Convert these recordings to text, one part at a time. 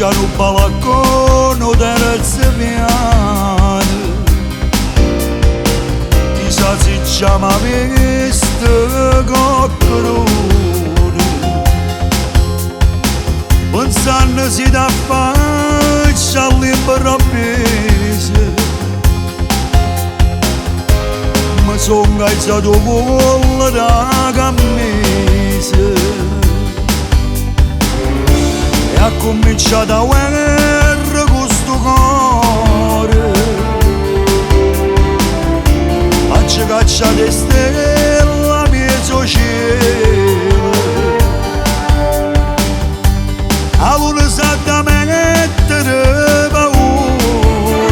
c'ha un balcone terrazza piana, chissà se c'ha mai visto qualcuno, pensando si da faccia all'improvviso, mi son alzato con la camisa e ha cominciato a guerra con sto cuore, a ci cacciare stelle a mezzo cielo, a luna sa da mettere paura,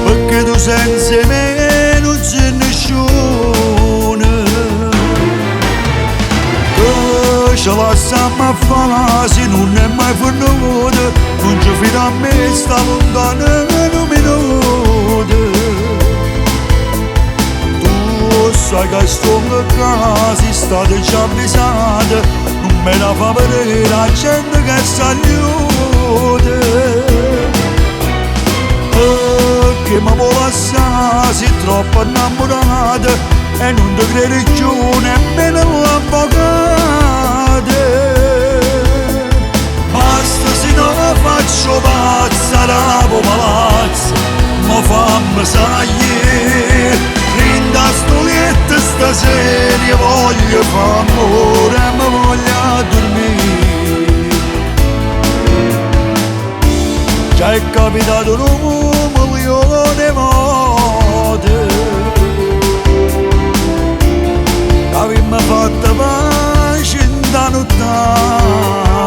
perché tu senza me non c'è nessuno. Ce la stiamo a fare se non è mai venuta, non ci fida a me, sta lontana un minuto. Tu sai che sto casa è stata già avvisata, non me la fa vedere la gente che saluta, che mi vuole assare, sei troppo innamorata e non ti credi più nemmeno l'avvocato. Basta se non faccio pazza rapo palazzo, ma fammi sai, rinda sto letto stasera, voglio fare amore e mi voglio dormire. Già è capitato un milione volte, avemmo fatto pace in da nottate,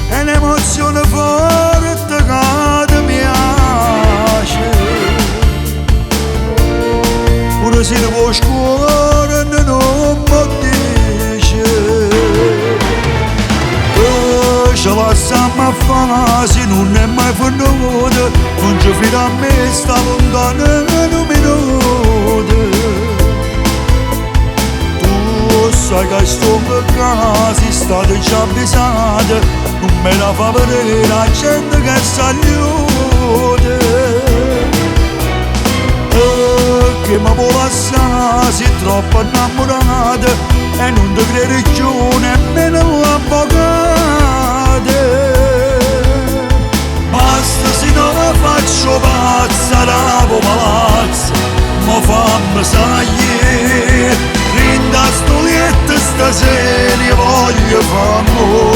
è un'emozione forte che ti piace, pure se ne può scuola non mi dice, che ce la stiamo a fare se non è mai venuta, non ci fida a me, sta lontana un minuto. Sai che sto casa è stata già avvisata, non me la fa vedere la gente che saluta, che mi vuole assare, sei troppo innamorata e non ti credi più nemmeno l'avvocato. Basta se non faccio pazza rapo palazzo, ma fammi sai, rinda sto letto stasera, voglio fare amore